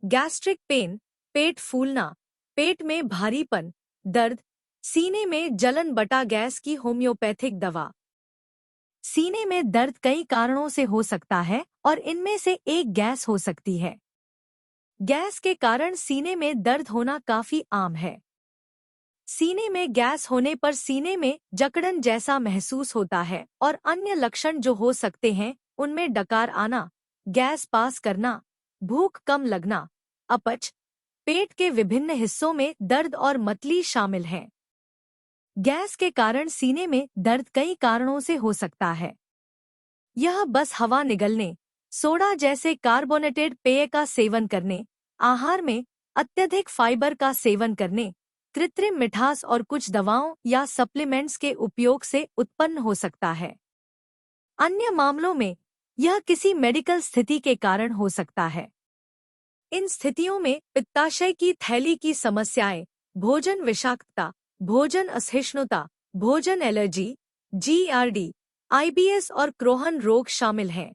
Gastric pen, पेट फूलना, पेट में भारीपन, दर्द, सीने में जलन बटा गैस की होम्योपैथिक दवा। सीने में दर्द कई कारणों से हो सकता है और इनमें से एक गैस हो सकती है। गैस के कारण सीने में दर्द होना काफी आम है। सीने में गैस होने पर सीने में जकड़न जैसा महसूस होता है और अन्य लक्षण जो हो सकते हैं उनमें डकार आना, गैस पास करना, भूख कम लगना, अपच, पेट के विभिन्न हिस्सों में दर्द और मतली शामिल हैं। गैस के कारण सीने में दर्द कई कारणों से हो सकता है। यह बस हवा निगलने, सोडा जैसे कार्बोनेटेड पेय का सेवन करने, आहार में अत्यधिक फाइबर का सेवन करने, कृत्रिम मिठास और कुछ दवाओं या सप्लीमेंट्स के उपयोग से उत्पन्न हो सकता है। अन्य मामलों में यह किसी मेडिकल स्थिति के कारण हो सकता है। इन स्थितियों में पित्ताशय की थैली की समस्याएं, भोजन विषाक्तता, भोजन असहिष्णुता, भोजन एलर्जी, जीआरडी, आईबीएस और क्रोहन रोग शामिल हैं।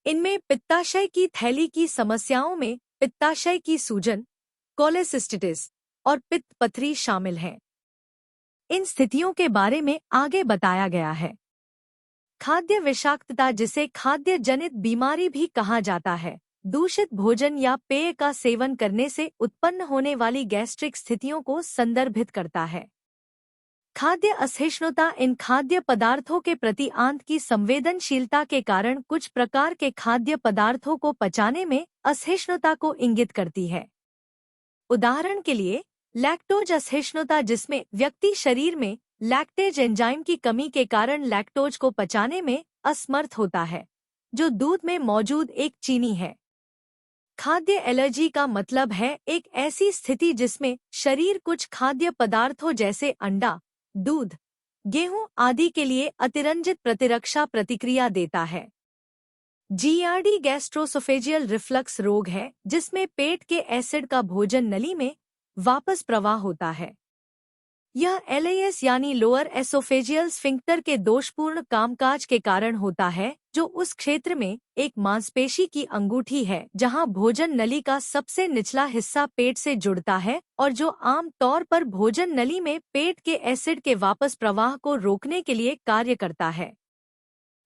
इनमें पित्ताशय की थैली की समस्याओं में पित्ताशय की सूजन, कोलेसिस्टिटिस और पित्त पथरी शामिल हैं। इन स्थितियों के बारे में आगे बताया गया है। खाद्य विषाक्तता, जिसे खाद्य जनित बीमारी भी कहा जाता है, दूषित भोजन या पेय का सेवन करने से उत्पन्न होने वाली गैस्ट्रिक स्थितियों को संदर्भित करता है। खाद्य असहिष्णुता इन खाद्य पदार्थों के प्रति आंत की संवेदनशीलता के कारण कुछ प्रकार के खाद्य पदार्थों को पचाने में असहिष्णुता को इंगित करती है। उदाहरण के लिए लैक्टोज असहिष्णुता, जिसमें व्यक्ति शरीर में लैक्टेज एंजाइम की कमी के कारण लैक्टोज को पचाने में असमर्थ होता है, जो दूध में मौजूद एक चीनी है। खाद्य एलर्जी का मतलब है एक ऐसी स्थिति जिसमें शरीर कुछ खाद्य पदार्थों जैसे अंडा, दूध, गेहूं आदि के लिए अतिरंजित प्रतिरक्षा प्रतिक्रिया देता है। जीआरडी गैस्ट्रोसोफेजियल रिफ्लक्स रोग है, जिसमें पेट के एसिड का भोजन नली में वापस प्रवाह होता है। यह एलएएस यानी लोअर एसोफेजियल स्फिंक्टर के दोषपूर्ण कामकाज के कारण होता है, जो उस क्षेत्र में एक मांसपेशी की अंगूठी है जहां भोजन नली का सबसे निचला हिस्सा पेट से जुड़ता है और जो आम तौर पर भोजन नली में पेट के एसिड के वापस प्रवाह को रोकने के लिए कार्य करता है।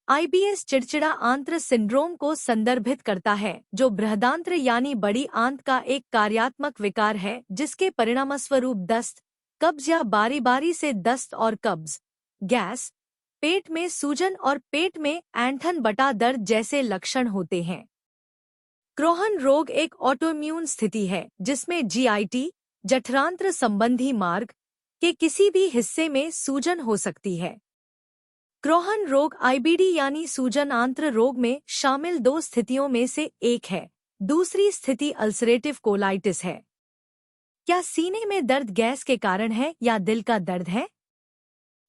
आईबीएस चिड़चिड़ा आंत्र सिंड्रोम को संदर्भित करता है, जो बृहदांत्र यानी बड़ी आंत का एक कार्यात्मक विकार है जिसके परिणामस्वरूप दस्त, कब्ज या बारी बारी से दस्त और कब्ज, गैस, पेट में सूजन और पेट में ऐंठन बटा दर्द जैसे लक्षण होते हैं। क्रोहन रोग एक ऑटोइम्यून स्थिति है जिसमें जीआईटी, जठरांत्र संबंधी मार्ग, के किसी भी हिस्से में सूजन हो सकती है। क्रोहन रोग आईबीडी यानी सूजन आंत्र रोग में शामिल दो स्थितियों में से एक है। दूसरी स्थिति अल्सरेटिव कोलाइटिस है। क्या सीने में दर्द गैस के कारण है या दिल का दर्द है?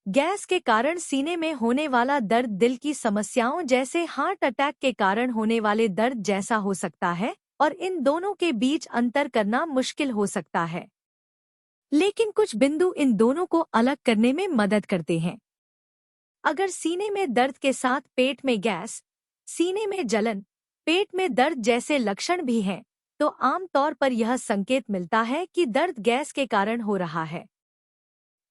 गैस के कारण सीने में होने वाला दर्द दिल की समस्याओं जैसे हार्ट अटैक के कारण होने वाले दर्द जैसा हो सकता है और इन दोनों के बीच अंतर करना मुश्किल हो सकता है। लेकिन कुछ बिंदु इन दोनों को अलग करने में मदद करते हैं। अगर सीने में दर्द के साथ पेट में गैस, सीने में जलन, पेट में दर्द जैसे लक्षण भी हैं, तो आमतौर पर यह संकेत मिलता है कि दर्द गैस के कारण हो रहा है।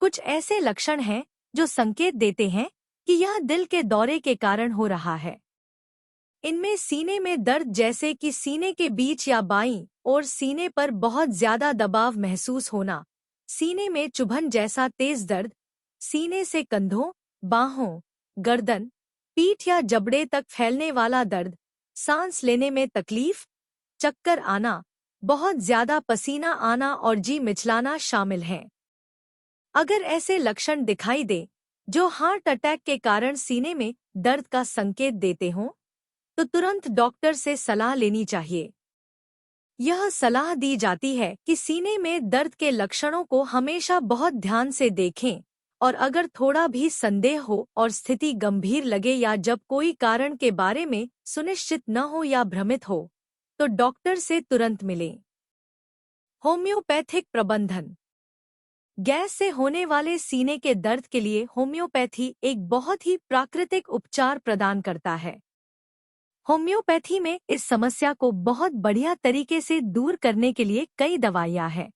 कुछ ऐसे लक्षण हैं जो संकेत देते हैं कि यह दिल के दौरे के कारण हो रहा है। इनमें सीने में दर्द जैसे कि सीने के बीच या बाईं ओर सीने पर बहुत ज्यादा दबाव महसूस होना, सीने में चुभन जैसा तेज दर्द, सीने से कंधों, बाहों, गर्दन, पीठ या जबड़े तक फैलने वाला दर्द, सांस लेने में तकलीफ, चक्कर आना, बहुत ज्यादा पसीना आना और जी मिचलाना शामिल हैं। अगर ऐसे लक्षण दिखाई दे जो हार्ट अटैक के कारण सीने में दर्द का संकेत देते हों, तो तुरंत डॉक्टर से सलाह लेनी चाहिए। यह सलाह दी जाती है कि सीने में दर्द के लक्षणों को हमेशा बहुत ध्यान से देखें और अगर थोड़ा भी संदेह हो और स्थिति गंभीर लगे या जब कोई कारण के बारे में सुनिश्चित न हो या भ्रमित हो, तो डॉक्टर से तुरंत मिलें। होम्योपैथिक प्रबंधन। गैस से होने वाले सीने के दर्द के लिए होम्योपैथी एक बहुत ही प्राकृतिक उपचार प्रदान करता है। होम्योपैथी में इस समस्या को बहुत बढ़िया तरीके से दूर करने के लिए कई दवाइयाँ हैं।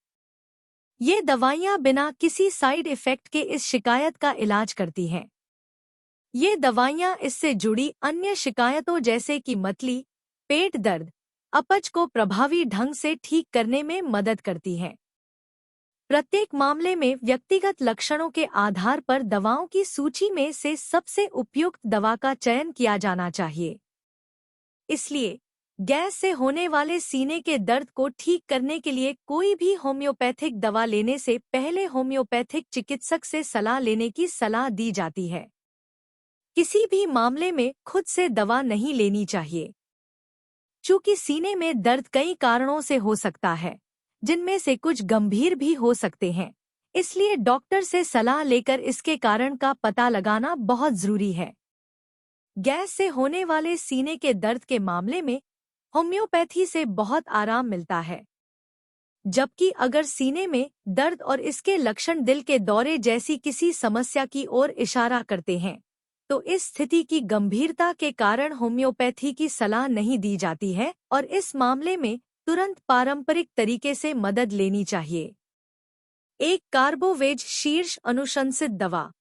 ये दवाइयाँ बिना किसी साइड इफ़ेक्ट के इस शिकायत का इलाज करती हैं। ये दवाइयाँ इससे जुड़ी अन्य शिकायतों जैसे कि मतली, पेट दर्द, अपच को प्रभावी ढंग से ठीक करने में मदद करती हैं। प्रत्येक मामले में व्यक्तिगत लक्षणों के आधार पर दवाओं की सूची में से सबसे उपयुक्त दवा का चयन किया जाना चाहिए। इसलिए गैस से होने वाले सीने के दर्द को ठीक करने के लिए कोई भी होम्योपैथिक दवा लेने से पहले होम्योपैथिक चिकित्सक से सलाह लेने की सलाह दी जाती है। किसी भी मामले में खुद से दवा नहीं लेनी चाहिए। चूंकि सीने में दर्द कई कारणों से हो सकता है, जिनमें से कुछ गंभीर भी हो सकते हैं, इसलिए डॉक्टर से सलाह लेकर इसके कारण का पता लगाना बहुत जरूरी है। गैस से होने वाले सीने के दर्द के मामले में होम्योपैथी से बहुत आराम मिलता है। जबकि अगर सीने में दर्द और इसके लक्षण दिल के दौरे जैसी किसी समस्या की ओर इशारा करते हैं, तो इस स्थिति की गंभीरता के कारण होम्योपैथी की सलाह नहीं दी जाती है और इस मामले में तुरंत पारंपरिक तरीके से मदद लेनी चाहिए। एक कार्बोवेज शीर्ष अनुशंसित दवा।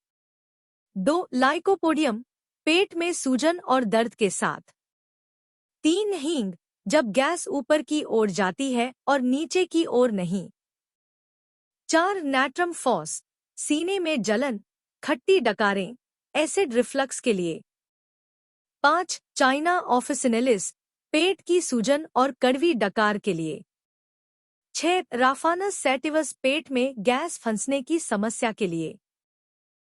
2 लाइकोपोडियम, पेट में सूजन और दर्द के साथ। 3 हींग, जब गैस ऊपर की ओर जाती है और नीचे की ओर नहीं। 4 नैट्रम फॉस, सीने में जलन, खट्टी डकारें, एसिड रिफ्लक्स के लिए। 5 चाइना ऑफिसिनेलिस, पेट की सूजन और कड़वी डकार के लिए। 6 राफानस सैटिवस, पेट में गैस फंसने की समस्या के लिए।